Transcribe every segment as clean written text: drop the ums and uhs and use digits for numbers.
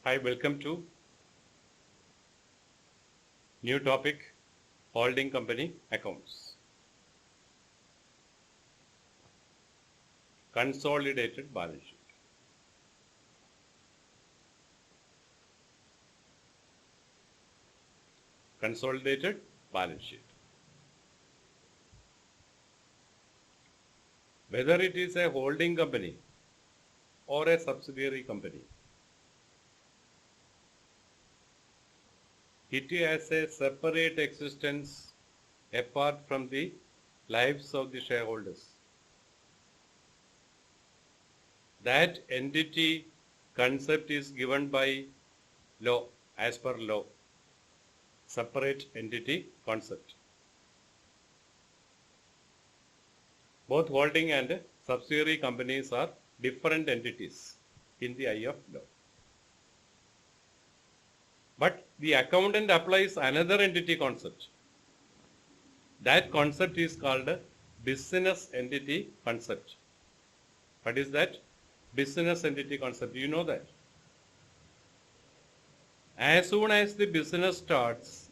Hi, welcome to new topic, holding company accounts. Consolidated balance sheet. Consolidated balance sheet. Whether it is a holding company or a subsidiary company, it has a separate existence apart from the lives of the shareholders. That entity concept is given by law, as per law. Separate entity concept. Both holding and subsidiary companies are different entities in the eye of law. But the accountant applies another entity concept. That concept is called business entity concept. What is that? Business entity concept. You know that. As soon as the business starts,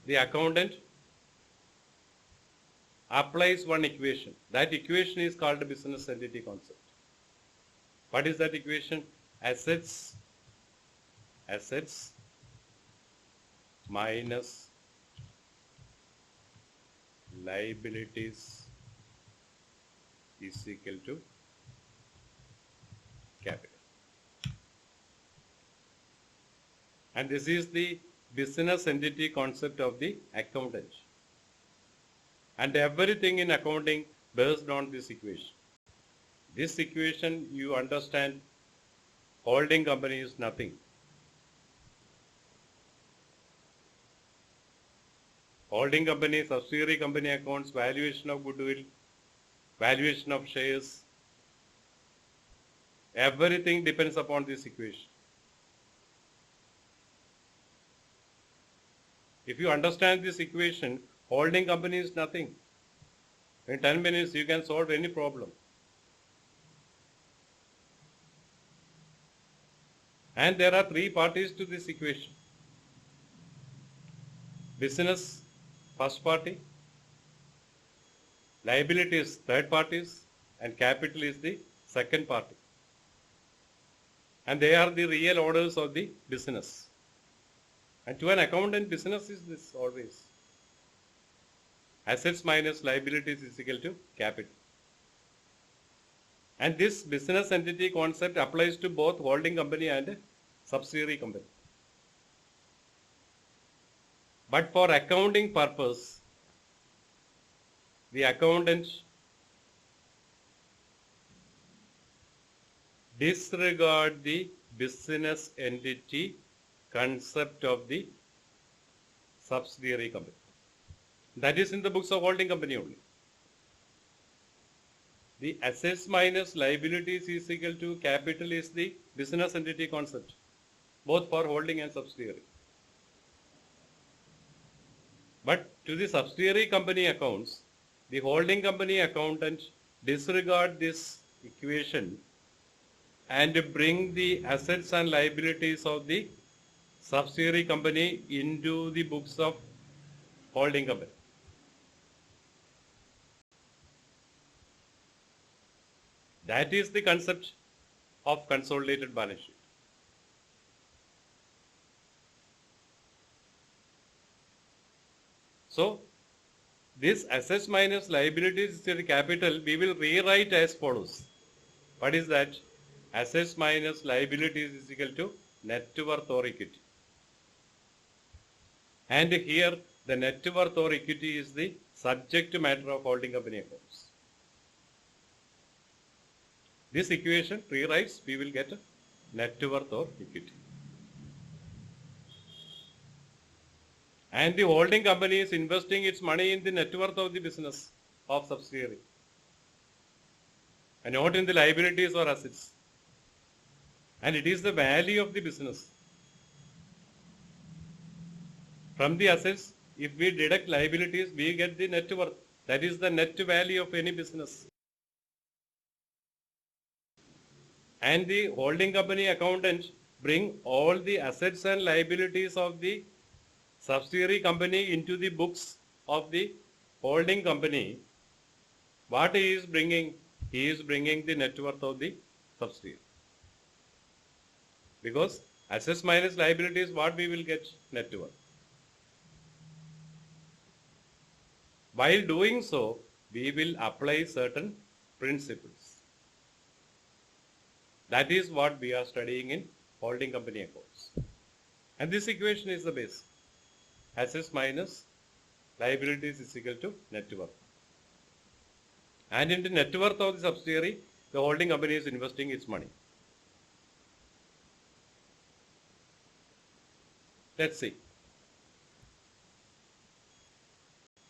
the accountant applies one equation. That equation is called business entity concept. What is that equation? Assets minus liabilities is equal to capital. And this is the business entity concept of the accountant. And everything in accounting based on this equation. This equation, you understand, holding company is nothing. Holding company, subsidiary company accounts, valuation of goodwill, valuation of shares, everything depends upon this equation. If you understand this equation, holding company is nothing. In 10 minutes, you can solve any problem. And there are three parties to this equation. Business, first party, liability is third parties, and capital is the second party. And they are the real owners of the business. And to an accountant, business is this always. Assets minus liabilities is equal to capital. And this business entity concept applies to both holding company and subsidiary company. But for accounting purpose, the accountant disregard the business entity concept of the subsidiary company. That is in the books of holding company only. The assets minus liabilities is equal to capital is the business entity concept, both for holding and subsidiary. But to the subsidiary company accounts, the holding company accountant disregard this equation and bring the assets and liabilities of the subsidiary company into the books of holding company. That is the concept of consolidated balance sheet. So, this assets minus liabilities is the capital, we will rewrite as follows. What is that? Assets minus liabilities is equal to net worth or equity. And here the net worth or equity is the subject matter of holding company accounts. This equation rewrites, we will get net worth or equity. And the holding company is investing its money in the net worth of the business of subsidiary, and not in the liabilities or assets. And it is the value of the business. From the assets, if we deduct liabilities, we get the net worth. That is the net value of any business. And the holding company accountant bring all the assets and liabilities of the subsidiary company into the books of the holding company, what he is bringing? He is bringing the net worth of the subsidiary. Because assets minus liabilities, what we will get? Net worth. While doing so, we will apply certain principles. That is what we are studying in holding company accounts. And this equation is the base. Assets minus liabilities is equal to net worth. And in the net worth of the subsidiary, the holding company is investing its money. Let's see.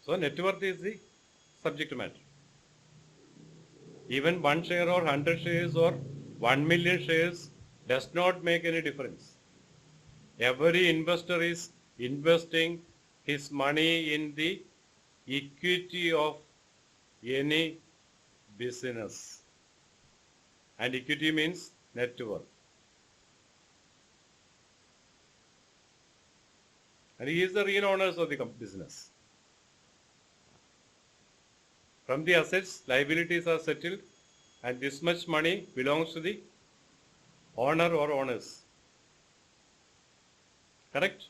So net worth is the subject matter. Even 1 share or 100 shares or 1 million shares does not make any difference. Every investor is investing his money in the equity of any business. And equity means net worth. And he is the real owners of the business. From the assets, liabilities are settled, and this much money belongs to the owner or owners. Correct?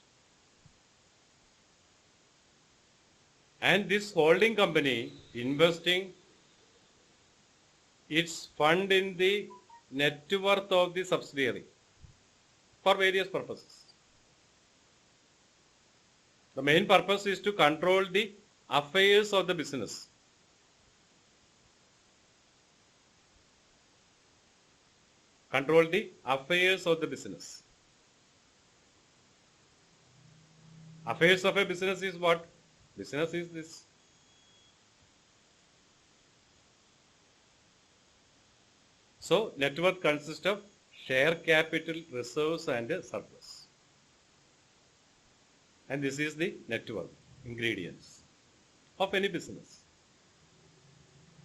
And this holding company investing its fund in the net worth of the subsidiary for various purposes. The main purpose is to control the affairs of the business. Control the affairs of the business. Affairs of a business is what? Business is this. So, net worth consists of share capital, reserves and surplus. And this is the net worth ingredients of any business.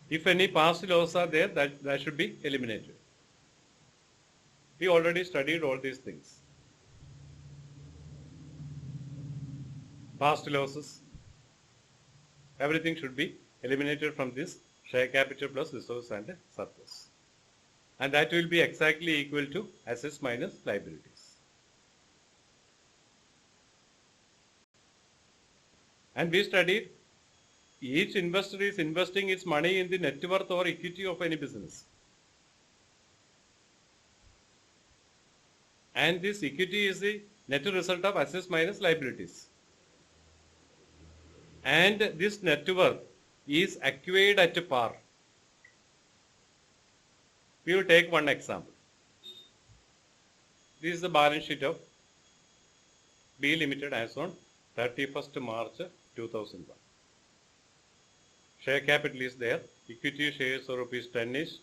If any past loss are there, that should be eliminated. We already studied all these things. Past losses, everything should be eliminated from this share capital plus reserves and surplus. And that will be exactly equal to assets minus liabilities. And we studied each investor is investing its money in the net worth or equity of any business. And this equity is the net result of assets minus liabilities. And this net worth is acquired at par. We will take one example. This is the balance sheet of B Limited as on 31st March 2001. Share capital is there. Equity shares of rupees 10 is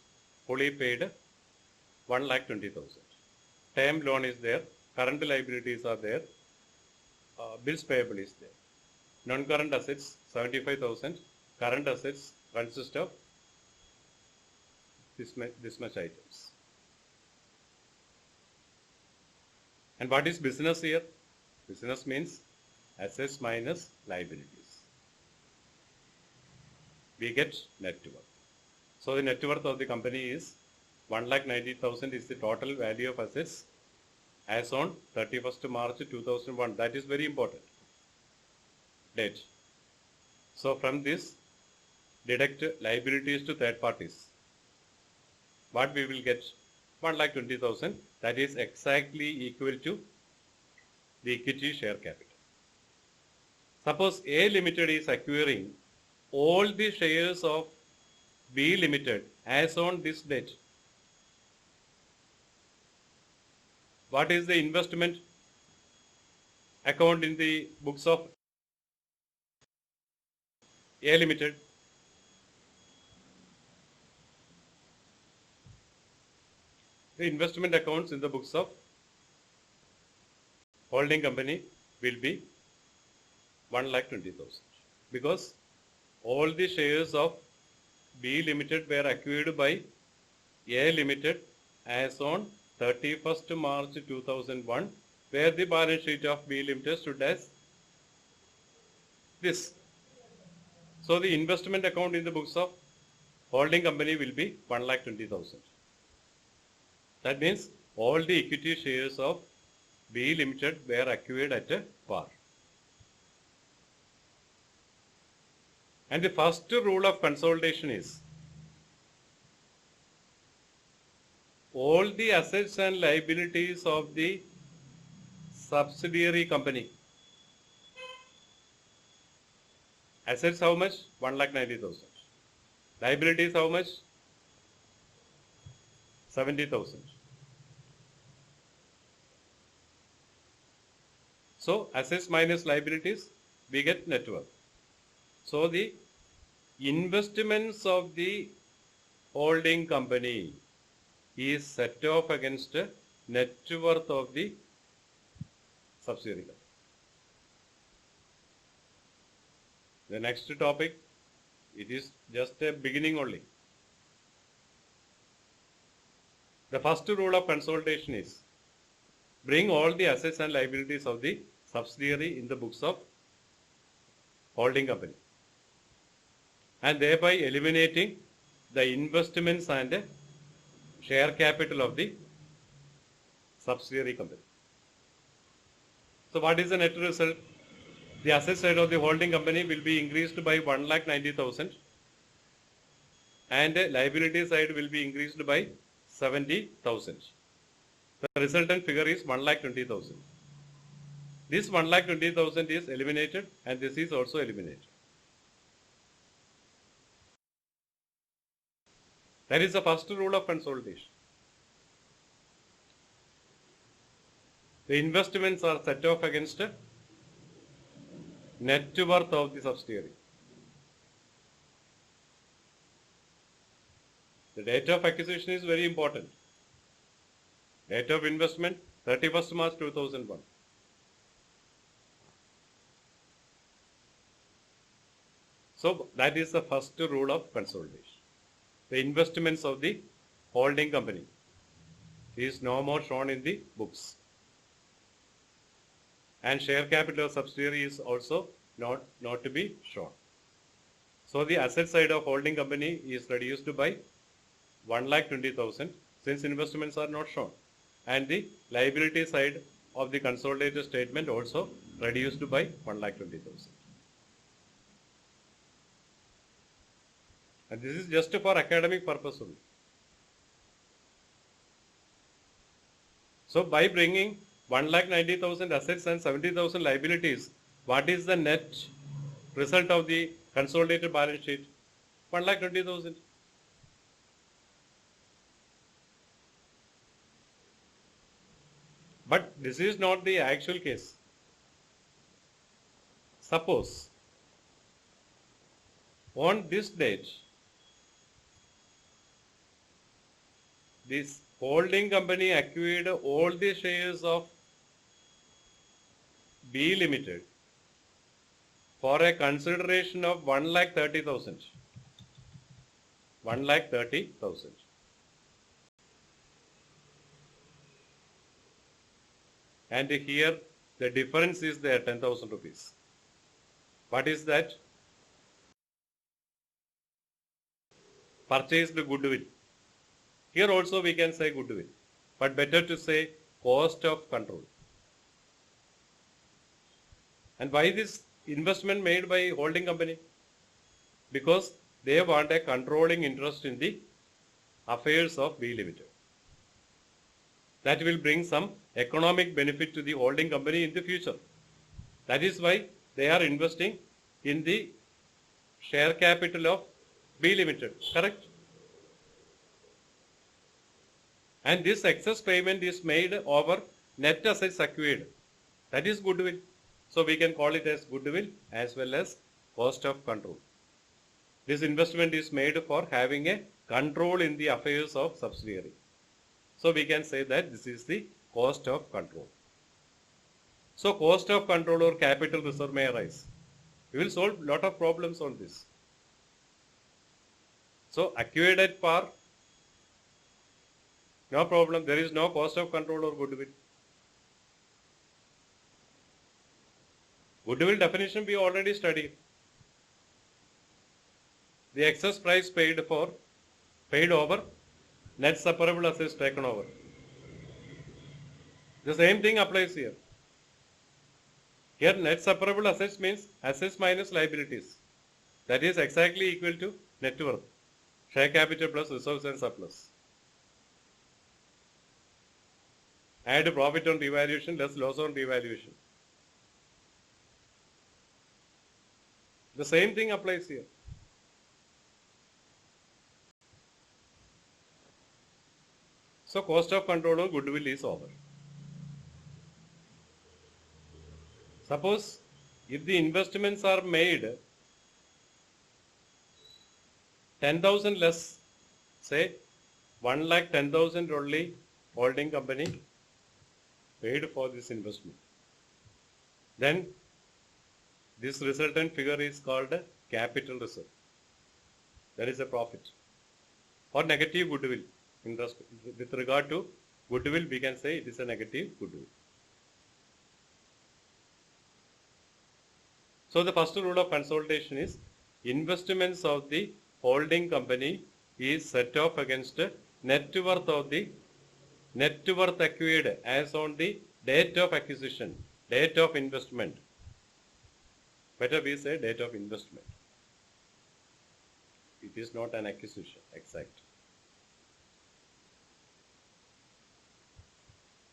fully paid 1,20,000. Term loan is there. Current liabilities are there. Bills payable is there. Non-current assets 75,000. Current assets consist of this much items. And what is business here? Business means assets minus liabilities. We get net worth. So the net worth of the company is 1,90,000 is the total value of assets as on 31st March 2001. That is very important date. So from this, deduct liabilities to third parties. What we will get? 1,20,000. That is exactly equal to the equity share capital. Suppose A Limited is acquiring all the shares of B Limited as on this date. What is the investment account in the books of A Limited? The investment accounts in the books of holding company will be 1,20,000 because all the shares of B Limited were acquired by A Limited as on 31st March 2001, where the balance sheet of B Limited stood as this. So the investment account in the books of holding company will be 1,20,000. That means all the equity shares of B Limited were acquired at a par. And the first rule of consolidation is all the assets and liabilities of the subsidiary company. Assets how much? 1,90,000. Liabilities how much? 70,000. So assets minus liabilities, we get net worth. So the investments of the holding company is set off against net worth of the subsidiary company. The next topic, it is just a beginning only. The first rule of consolidation is bring all the assets and liabilities of the subsidiary in the books of holding company, and thereby eliminating the investments and share capital of the subsidiary company. So what is the net result? The asset side of the holding company will be increased by 1,90,000 and liability side will be increased by 70,000. The resultant figure is 1,20,000. This 1,20,000 is eliminated and this is also eliminated. That is the first rule of consolidation. The investments are set off against net worth of the subsidiary. The date of acquisition is very important. Date of investment 31st March 2001. So that is the first rule of consolidation. The investments of the holding company is no more shown in the books. And share capital of subsidiary is also not to be shown. So the asset side of holding company is reduced by 1,20,000 since investments are not shown. And the liability side of the consolidated statement also reduced by 1,20,000. And this is just for academic purpose only. So by bringing 1,90,000 assets and 70,000 liabilities, what is the net result of the consolidated balance sheet? 1,20,000. But this is not the actual case. Suppose on this date, this holding company acquired all the shares of B Limited for a consideration of 1,30,000. 1,30,000. And here the difference is there 10,000 rupees. What is that? Purchased goodwill. Here also we can say goodwill, but better to say cost of control. And why this investment made by holding company? Because they want a controlling interest in the affairs of B Limited. That will bring some economic benefit to the holding company in the future. That is why they are investing in the share capital of B Limited, correct? And this excess payment is made over net assets acquired. That is goodwill. So we can call it as goodwill as well as cost of control. This investment is made for having a control in the affairs of subsidiary. So we can say that this is the cost of control. So cost of control or capital reserve may arise. We will solve a lot of problems on this. So acquired at par, No problem. There is no cost of control or goodwill. Goodwill definition we already studied. The excess price paid over net separable assets taken over. The same thing applies here. Here net separable assets means assets minus liabilities. That is exactly equal to net worth. Share capital plus reserves and surplus. Add profit on revaluation less loss on revaluation. The same thing applies here. So cost of control on goodwill is over. Suppose if the investments are made 10,000 less, say 1,10,000 only holding company paid for this investment. Then this resultant figure is called a capital reserve. That is a profit. Or negative goodwill. With regard to goodwill, we can say it is a negative goodwill. So the first rule of consolidation is investments of the holding company is set off against net worth of the net worth acquired as on the date of acquisition, date of investment. Better we say date of investment. It is not an acquisition, exact.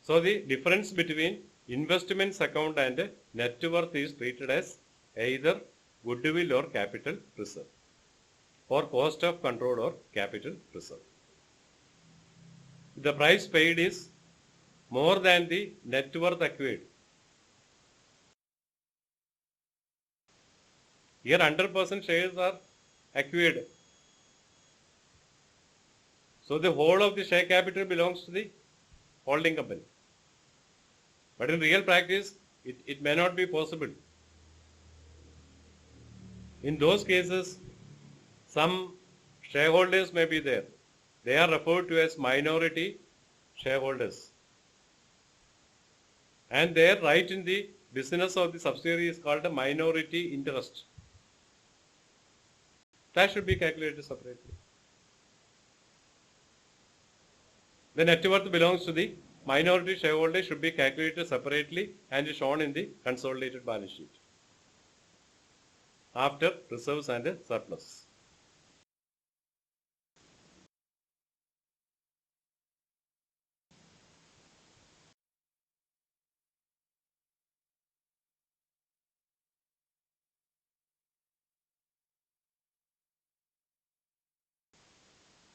So the difference between investments account and net worth is treated as either goodwill or capital reserve, or cost of control or capital reserve. The price paid is more than the net worth acquired. Here 100% shares are acquired. So the whole of the share capital belongs to the holding company. But in real practice, it may not be possible. In those cases, some shareholders may be there. They are referred to as minority shareholders. And their right in the business of the subsidiary is called a minority interest. That should be calculated separately. The net worth belongs to the minority shareholder should be calculated separately and is shown in the consolidated balance sheet after reserves and surplus.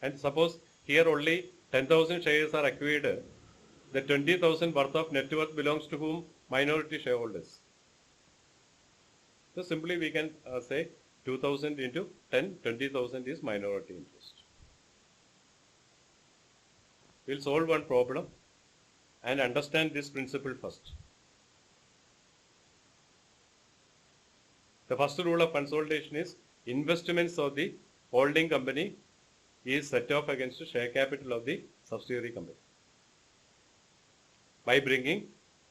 And suppose here only 10,000 shares are acquired, the 20,000 worth of net worth belongs to whom? Minority shareholders. So simply we can say 2,000 into 10, 20,000 is minority interest. We'll solve one problem and understand this principle first. The first rule of consolidation is investments of the holding company is set off against the share capital of the subsidiary company by bringing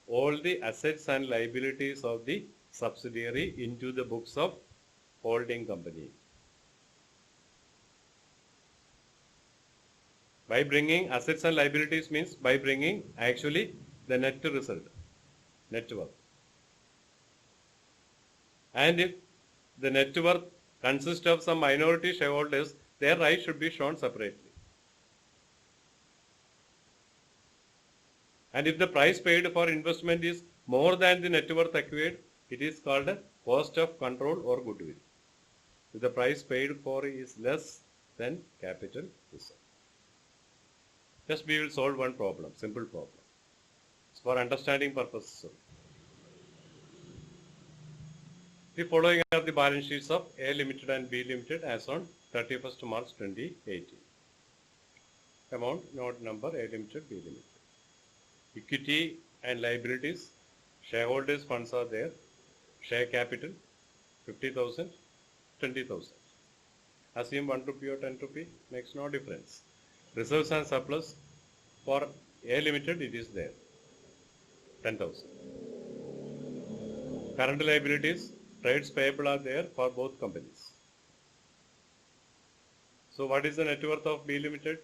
all the assets and liabilities of the subsidiary into the books of holding company. By bringing assets and liabilities means by bringing actually the net result, net worth. And if the net worth consists of some minority shareholders, their rights should be shown separately. And if the price paid for investment is more than the net worth acquired, it is called a cost of control or goodwill. If the price paid for is less than capital reserve. Just we will solve one problem, simple problem. It's for understanding purposes. The following are the balance sheets of A Limited and B Limited as on 31st March 2018. Amount, note number, A Limited, B Limited. Equity and liabilities, shareholders' funds are there. Share capital, 50,000, 20,000. Assume 1 rupee or 10 rupee, makes no difference. Reserves and surplus, For A Limited, it is there, 10,000. Current liabilities, trades payable are there for both companies. So what is the net worth of B Limited?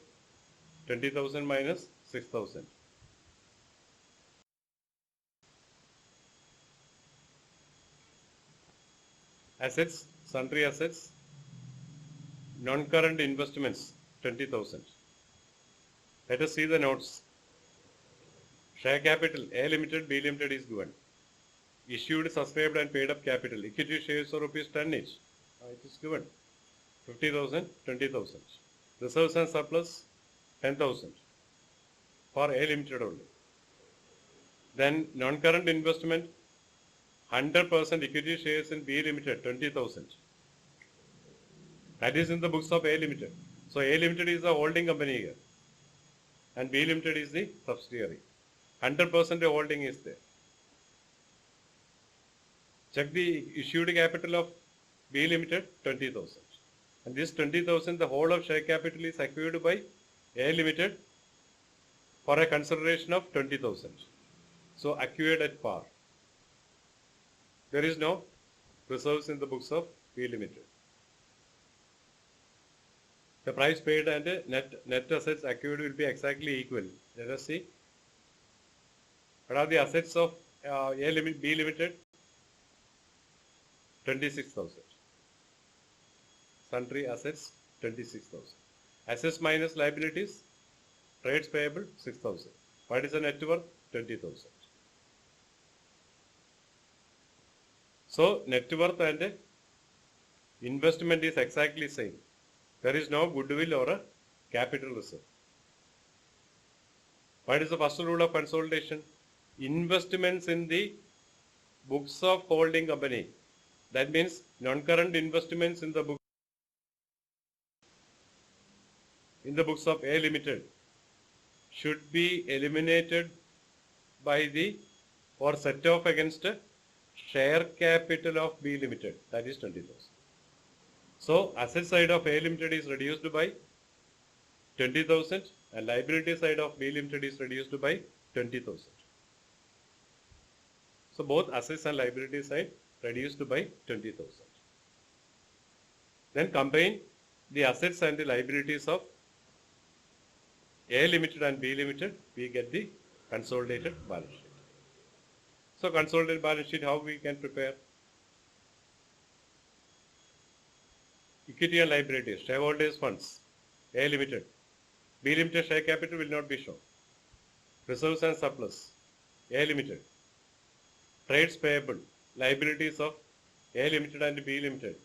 20,000 minus 6,000. Assets, sundry assets, non-current investments, 20,000. Let us see the notes. Share capital, A Limited, B Limited is given. Issued, subscribed and paid up capital. Equity shares of rupees 10 each. It is given. 50,000, 20,000. Reserves and surplus, 10,000. For A Limited only. Then non-current investment, 100% equity shares in B Limited, 20,000. That is in the books of A Limited. So A Limited is the holding company here. And B Limited is the subsidiary. 100% holding is there. Check the issued capital of B Limited, 20,000. And this 20,000, the whole of share capital is acquired by A Limited for a consideration of 20,000. So acquired at par. There is no reserves in the books of B Limited. The price paid and net assets acquired will be exactly equal. Let us see. What are the assets of B Limited? 26,000. Sundry assets, 26,000. Assets minus liabilities, trades payable, 6,000. What is the net worth? 20,000. So net worth and investment is exactly same. There is no goodwill or a capital reserve. What is the first rule of consolidation? Investments in the books of holding company. That means non-current investments in the books of A Limited should be eliminated by the or set off against share capital of B Limited. That is 20,000. So asset side of A Limited is reduced by 20,000 and liability side of B Limited is reduced by 20,000. So both assets and liability side reduced by 20,000. Then combine the assets and the liabilities of A Limited and B Limited, we get the consolidated balance sheet. So consolidated balance sheet, how we can prepare? Equity and liabilities, shareholders funds, A Limited. B Limited share capital will not be shown. Reserves and surplus, A Limited. Trades payable, liabilities of A Limited and B Limited.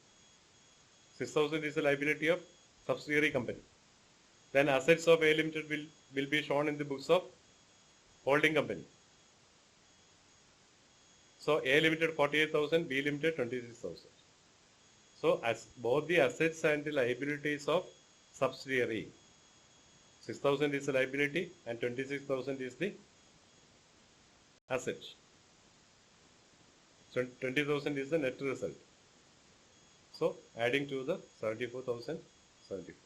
6,000 is the liability of subsidiary company. Then assets of A Limited will be shown in the books of holding company. So A Limited 48,000, B Limited 26,000. So as both the assets and the liabilities of subsidiary, 6,000 is the liability and 26,000 is the asset. So 20,000 is the net result. So adding to the 74,000, 74,000.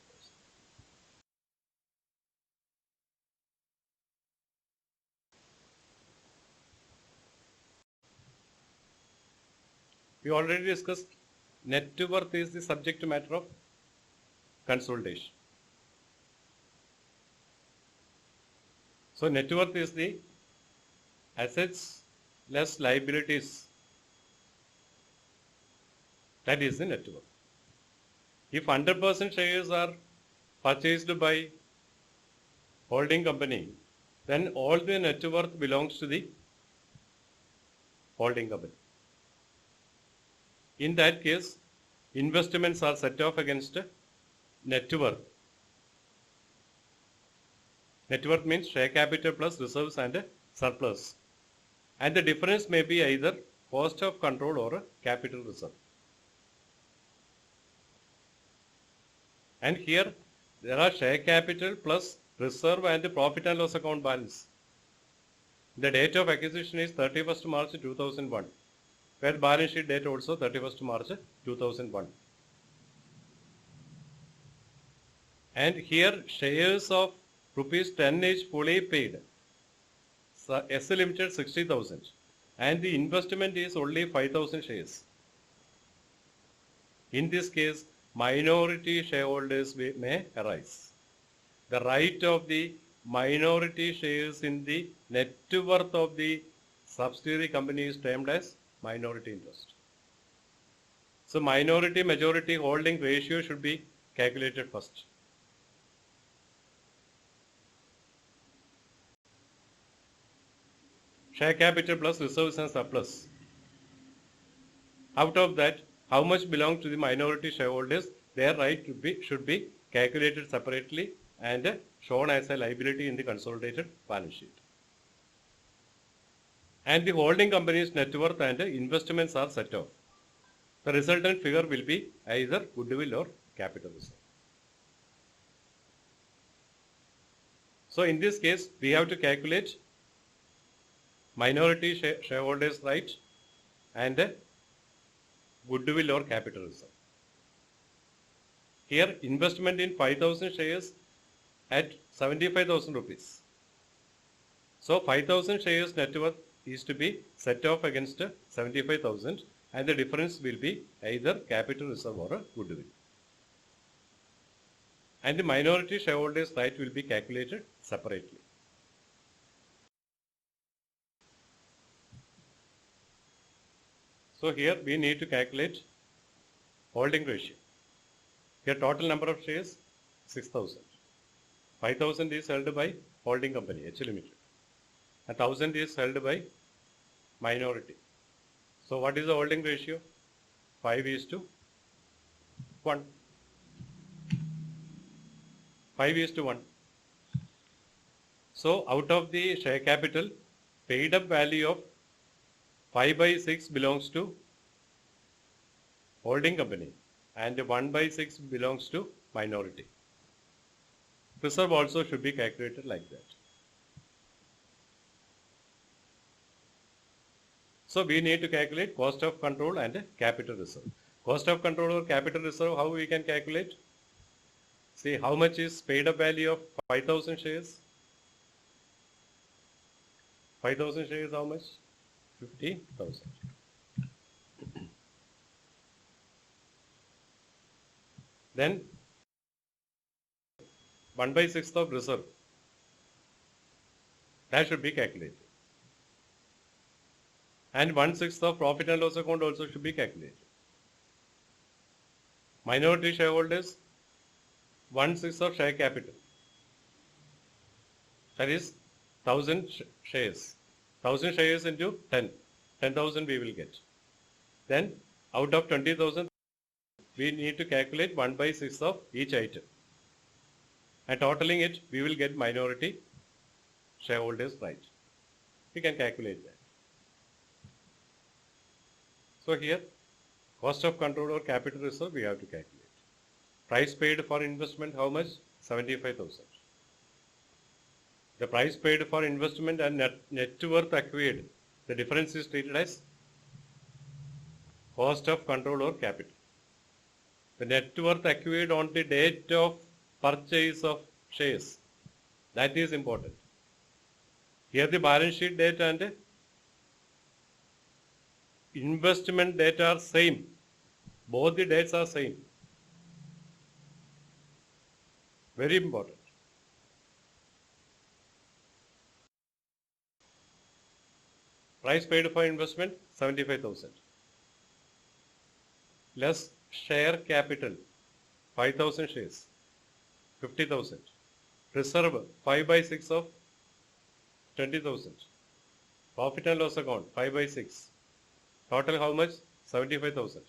We already discussed net worth is the subject matter of consolidation. So net worth is the assets less liabilities. That is the net worth. If 100% shares are purchased by holding company, then all the net worth belongs to the holding company. In that case, investments are set off against net worth. Net worth means share capital plus reserves and surplus. And the difference may be either cost of control or a capital reserve. And here there are share capital plus reserve and the profit and loss account balance. The date of acquisition is 31st March 2001. Where balance sheet date also 31st March 2001. And here shares of rupees 10 is fully paid. So S Limited 60,000 and the investment is only 5,000 shares. In this case, minority shareholders may arise. The right of the minority shares in the net worth of the subsidiary company is termed as minority interest. So minority majority holding ratio should be calculated first. Share capital plus reserves and surplus. Out of that, how much belongs to the minority shareholders? Their right should be calculated separately and shown as a liability in the consolidated balance sheet. And the holding company's net worth and investments are set off. The resultant figure will be either goodwill or capital reserve. So in this case, we have to calculate minority shareholders' right and goodwill or capital reserve. Here, investment in 5,000 shares at 75,000 rupees. So 5,000 shares net worth is to be set off against 75,000 and the difference will be either capital reserve or goodwill. And the minority shareholders' right will be calculated separately. So here we need to calculate holding ratio. Here total number of shares 6,000. 5,000 is held by holding company H Limited. 1,000 is held by minority. So what is the holding ratio? 5:1. 5:1. So out of the share capital, paid up value of 5/6 belongs to holding company and 1/6 belongs to minority. Reserve also should be calculated like that. So we need to calculate cost of control and capital reserve. Cost of control or capital reserve, how we can calculate? See how much is paid up value of 5,000 shares. 5,000 shares how much? 50,000. Then 1/6 of reserve. That should be calculated. And 1/6 of profit and loss account also should be calculated. Minority shareholders, 1/6 of share capital. That is 1,000 shares. 1,000 shares into 10. 10,000 we will get. Then out of 20,000, we need to calculate 1/6 of each item. And totaling it, we will get minority shareholders' right. We can calculate that. So here, cost of control or capital reserve we have to calculate. Price paid for investment, how much? 75,000. The price paid for investment and net worth acquired, the difference is treated as cost of control or capital. The net worth acquired on the date of purchase of shares, that is important. Here the balance sheet date and investment date are same. Both the dates are same. Very important. Price paid for investment 75,000. Less share capital 5,000 shares 50,000. Reserve 5/6 of 20,000. Profit and loss account 5/6. Total how much? 75,000.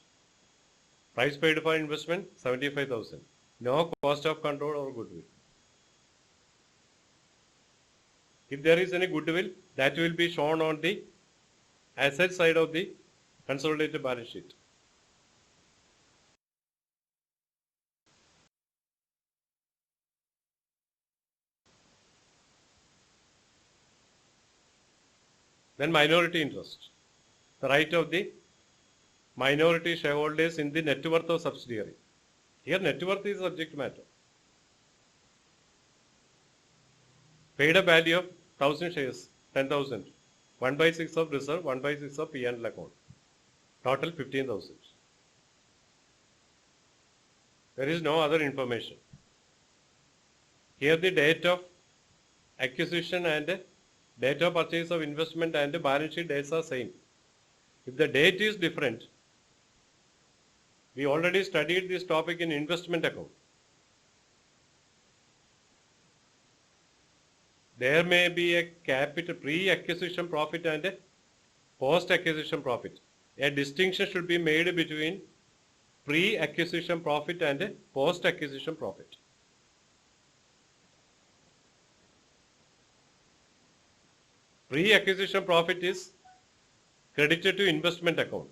Price paid for investment 75,000. No cost of control or goodwill. If there is any goodwill, that will be shown on the asset side of the consolidated balance sheet. Then minority interest. The right of the minority shareholders in the net worth of subsidiary. Here net worth is subject matter. Paid up value of 1000 shares, 10,000. 1 by 6 of reserve, 1 by 6 of P&L account. Total 15,000. There is no other information. Here the date of acquisition and date of purchase of investment and balance sheet dates are same. If the date is different, we already studied this topic in investment account. There may be a capital pre-acquisition profit and a post-acquisition profit. A distinction should be made between pre-acquisition profit and post-acquisition profit. Pre-acquisition profit is credited to investment account.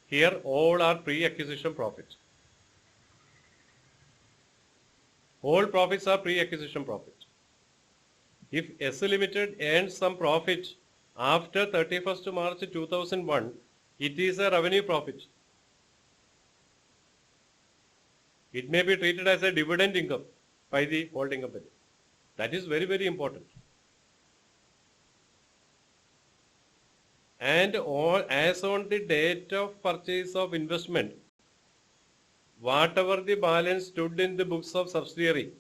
Here all are pre-acquisition profit. All profits are pre-acquisition profit. If S Limited earns some profit after 31st March 2001, it is a revenue profit. It may be treated as a dividend income by the holding company. That is very, very important. And as on the date of purchase of investment, whatever the balance stood in the books of subsidiary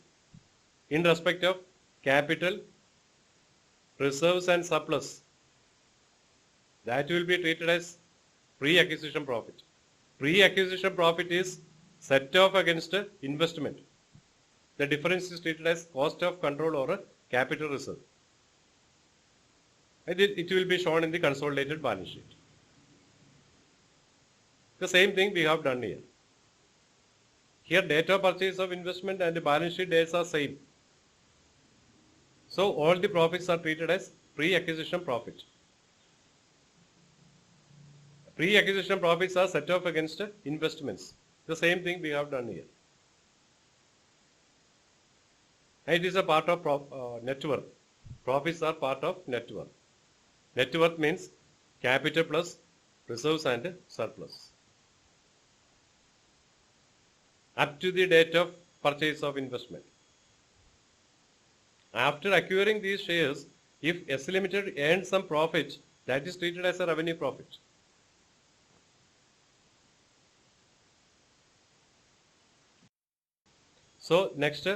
in respect of capital, reserves and surplus, that will be treated as pre-acquisition profit. Pre-acquisition profit is set off against investment. The difference is treated as cost of control or a capital reserve. And it will be shown in the consolidated balance sheet. The same thing we have done here. Here date of purchase of investment and the balance sheet dates are same. So all the profits are treated as pre-acquisition profit. Pre-acquisition profits are set off against investments. The same thing we have done here. And it is a part of net worth. Profits are part of net worth. Net worth means capital plus reserves and surplus. Up to the date of purchase of investment. After acquiring these shares, if S Limited earns some profit, that is treated as a revenue profit. So next,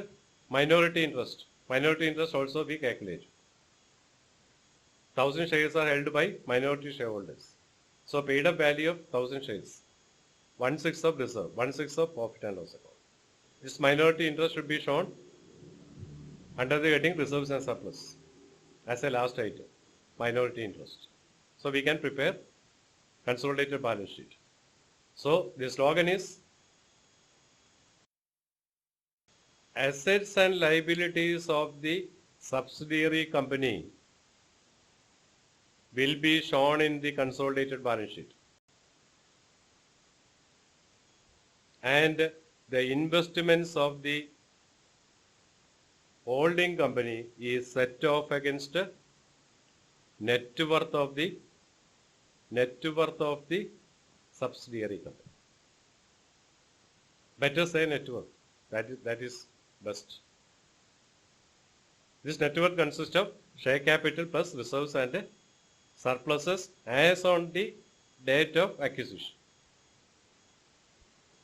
minority interest. Minority interest also we calculate. 1000 shares are held by minority shareholders. So paid up value of 1000 shares. 1/6 of reserve, 1/6 of profit and loss account. This minority interest should be shown under the heading reserves and surplus as a last item, minority interest. So we can prepare consolidated balance sheet. So the slogan is assets and liabilities of the subsidiary company will be shown in the consolidated balance sheet. And the investments of the holding company is set off against net worth of the subsidiary company. Better say net worth. That is best. This net worth consists of share capital plus reserves and surpluses as on the date of acquisition.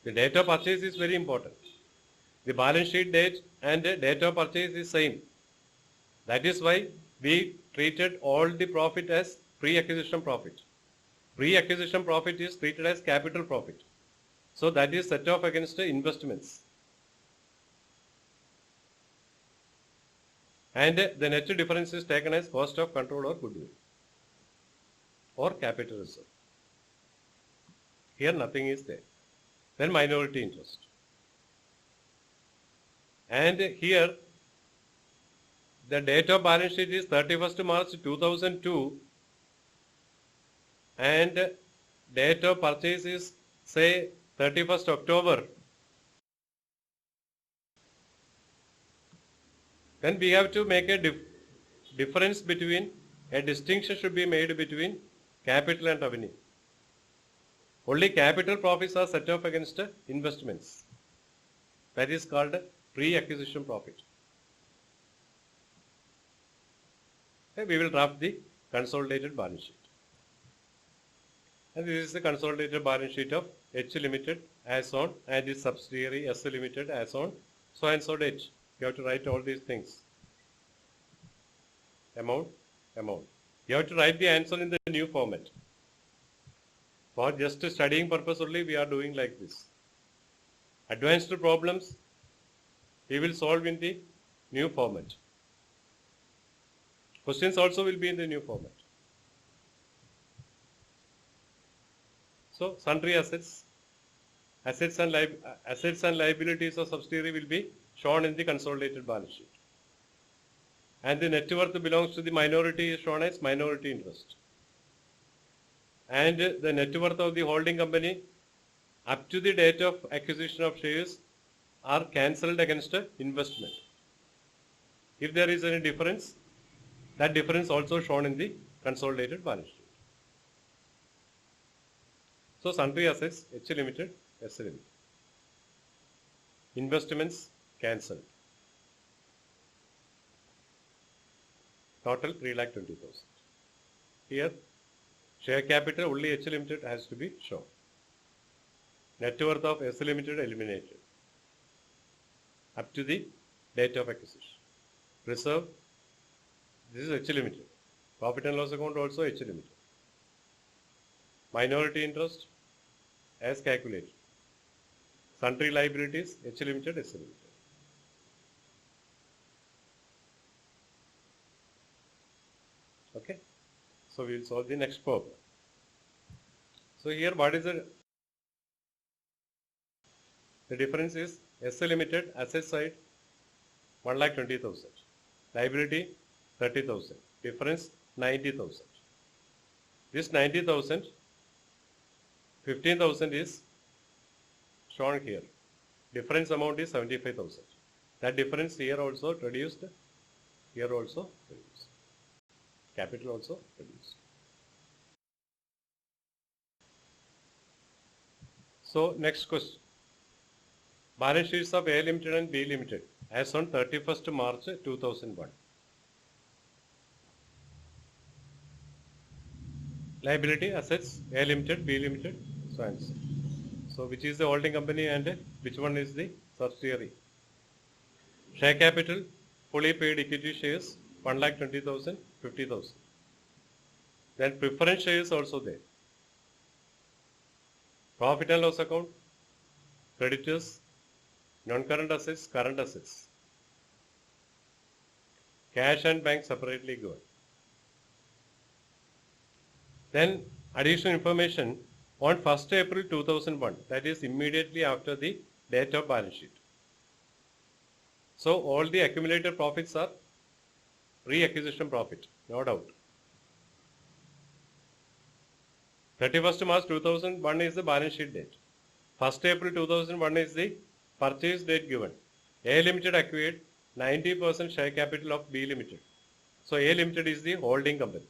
The date of purchase is very important. The balance sheet date and the date of purchase is same. That is why we treated all the profit as pre-acquisition profit. Pre-acquisition profit is treated as capital profit. So that is set off against the investments. And the net difference is taken as cost of control or goodwill or capital reserve. Here nothing is there. Then minority interest. And here the date of balance sheet is 31st March 2002 and date of purchase is say 31st October. Then we have to make a difference between, a distinction should be made between capital and revenue. Only capital profits are set off against investments. That is called pre-acquisition profit. Okay, we will draft the consolidated balance sheet. And this is the consolidated balance sheet of H Limited as on and its subsidiary S Limited as on so and so date. You have to write all these things. Amount. You have to write the answer in the new format. For just studying purpose only, we are doing like this. Advanced problems, we will solve in the new format. Questions also will be in the new format. So, sundry assets and liabilities of subsidiary will be shown in the consolidated balance sheet. And the net worth belongs to the minority is shown as minority interest. And the net worth of the holding company up to the date of acquisition of shares are cancelled against investment. If there is any difference, that difference also shown in the consolidated balance sheet. So, sundry assets, H Limited, S Limited. Investments cancelled. Total 3,20,000. Here, share capital only H Limited has to be shown. Net worth of S Limited eliminated up to the date of acquisition. Reserve, this is H Limited. Profit and loss account also H Limited. Minority interest as calculated. Sundry liabilities H Limited, S Limited. Okay. So we will solve the next problem. So here what is the difference is S Limited asset side 1,20,000. Liability 30,000. Difference 90,000. This 90,000, 15,000 is shown here. Difference amount is 75,000. That difference here also reduced. Here also reduced. Capital also reduced. So next question. Balance sheets of A Limited and B Limited as on 31st March 2001. Liability, assets, A Limited, B Limited, so and so. So which is the holding company and which one is the subsidiary? Share capital, fully paid equity shares, 1,20,000, 50,000. Then preference shares also there. Profit and loss account, creditors, non-current assets, current assets. Cash and bank separately given. Then additional information on 1st April 2001, that is immediately after the date of balance sheet. So all the accumulated profits are pre-acquisition profit, no doubt. 31st March 2001 is the balance sheet date. 1st April 2001 is the purchase date given. A Limited acquired 90% share capital of B Limited. So A Limited is the holding company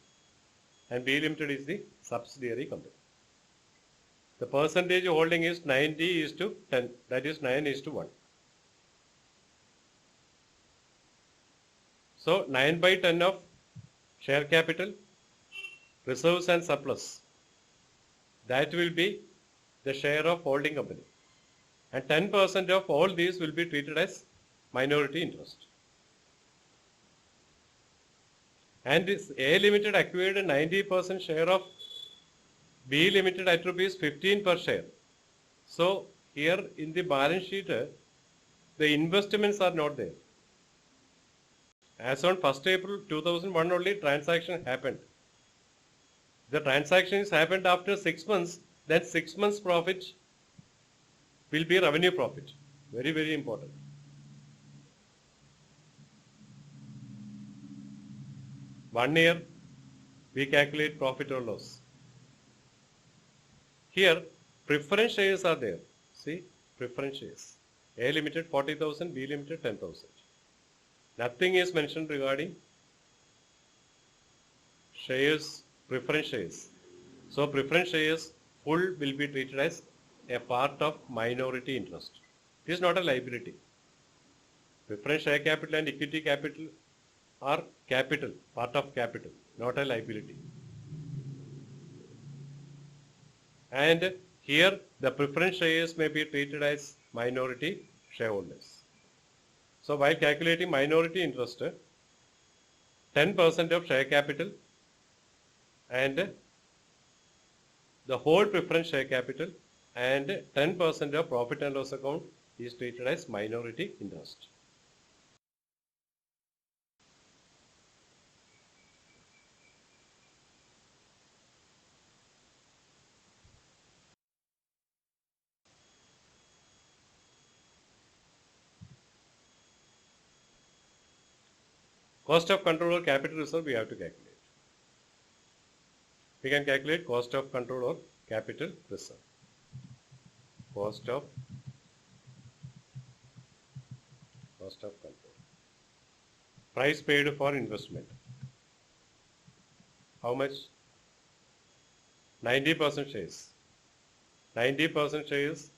and B Limited is the subsidiary company. The percentage holding is 90:10, that is 9:1. So 9/10 of share capital, reserves and surplus, that will be the share of holding company. And 10% of all these will be treated as minority interest. And this A Limited acquired a 90% share of B Limited at rupees 15 per share. So here in the balance sheet, the investments are not there. As on 1st April 2001 only transaction happened. The transactions happened after 6 months, then 6 months profit will be revenue profit. Very, very important. One year we calculate profit or loss. Here preference shares are there. See, preference shares. A Limited 40,000, B Limited 10,000. Nothing is mentioned regarding shares, preference shares. So preference shares full will be treated as a part of minority interest. It is not a liability. Preference share capital and equity capital are capital, part of capital, not a liability. And here the preference shares may be treated as minority shareholders. So while calculating minority interest, 10% of share capital and the whole preference share capital and 10% of profit and loss account is treated as minority interest. Cost of control or capital reserve we have to calculate. We can calculate cost of control or capital reserve. Cost of control. Price paid for investment. How much? 90% shares. 90% shares.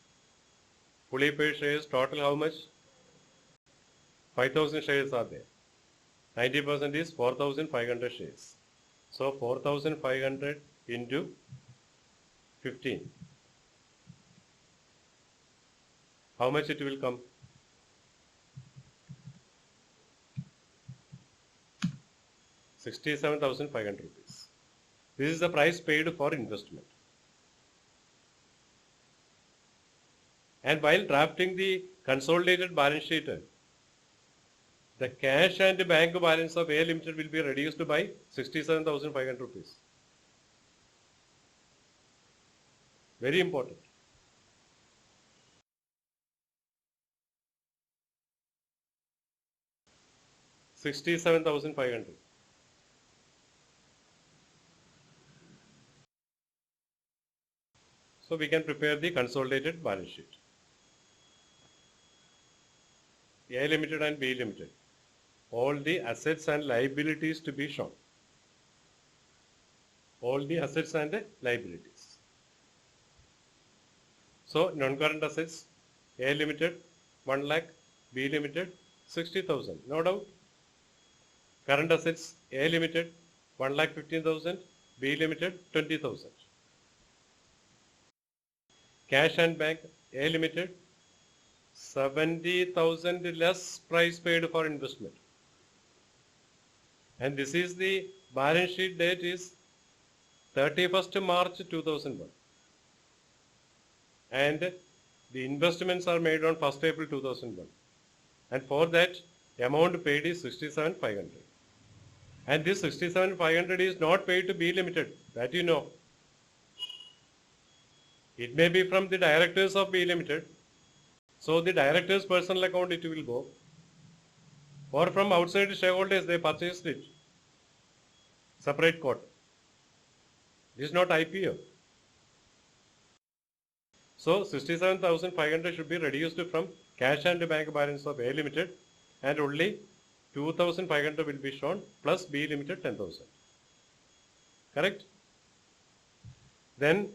Fully paid shares total how much? 5,000 shares are there. 90% is 4,500 shares. So 4,500 into 15. How much it will come? 67,500 rupees. This is the price paid for investment. And while drafting the consolidated balance sheet, the cash and bank balance of A Limited will be reduced by 67,500 rupees. Very important. $67,500. So we can prepare the consolidated balance sheet. A Limited and B Limited. All the assets and liabilities to be shown. All the assets and liabilities. So non-current assets, A Limited 1 lakh, B Limited 60,000. No doubt. Current assets, A Limited 1,15,000, B Limited 20,000. Cash and bank, A Limited 70,000 less price paid for investment. And this is the balance sheet date is 31st March 2001. And the investments are made on 1st April 2001. And for that, amount paid is 67,500. And this 67,500 is not paid to B Limited, that you know. It may be from the directors of B Limited. So the director's personal account it will go. Or from outside shareholders they purchased it. Separate quote. This is not IPO. So 67,500 should be reduced from cash and bank balance of A Limited and only 2,500 will be shown plus B Limited 10,000. Correct? Then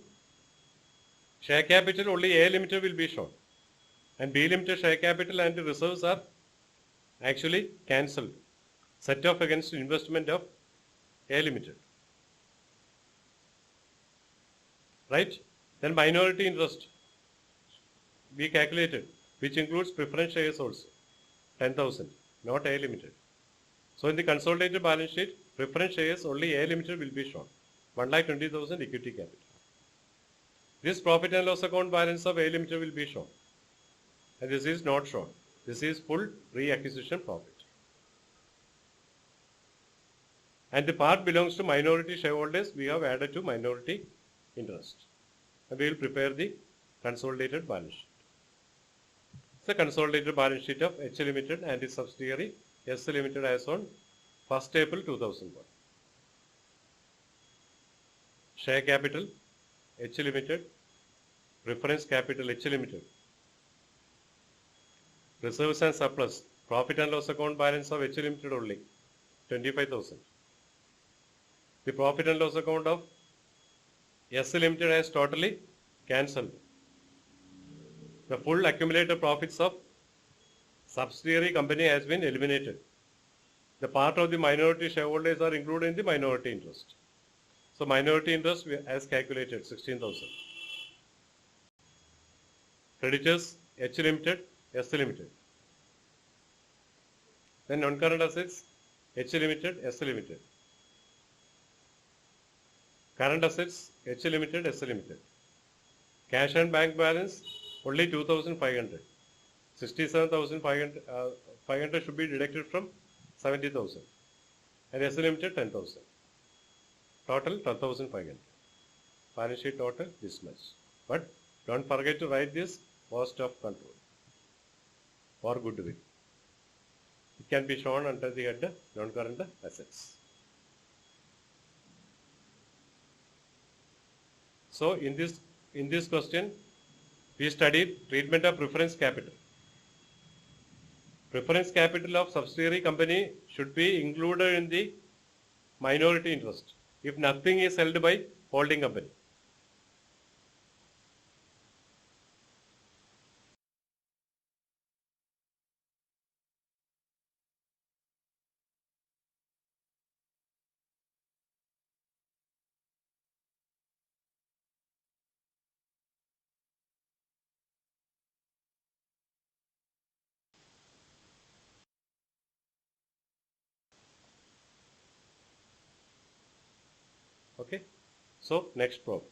share capital only A Limited will be shown. And B Limited share capital and reserves are actually cancelled. Set off against investment of A Limited. Right? Then minority interest we calculated, which includes preference shares also, 10,000, not A Limited. So in the consolidated balance sheet, preference shares only A Limited will be shown, 1,20,000 equity capital. This profit and loss account balance of A Limited will be shown. And this is not shown. This is full re-acquisition profit. And the part belongs to minority shareholders, we have added to minority interest. And we will prepare the consolidated balance sheet. The consolidated balance sheet of H Limited and its subsidiary S Limited as on 1st April 2001. Share capital H Limited, preference capital H Limited, reserves and surplus, profit and loss account balance of H Limited only, 25,000. The profit and loss account of S Limited has totally cancelled. The full accumulated profits of subsidiary company has been eliminated. The part of the minority shareholders are included in the minority interest. So minority interest as calculated 16,000. Creditors H limited, S limited. Then non-current assets H limited, S limited. Current assets H limited, S limited. Cash and bank balance only 2,500. 67,500 should be deducted from 70,000. And S limited 10,000. Total 12,500. Balance sheet total this much. But don't forget to write this cost of control or goodwill. It can be shown under the head non-current assets. So in this question, we studied treatment of preference capital. Preference capital of subsidiary company should be included in the minority interest if nothing is held by holding company. Okay. So next problem.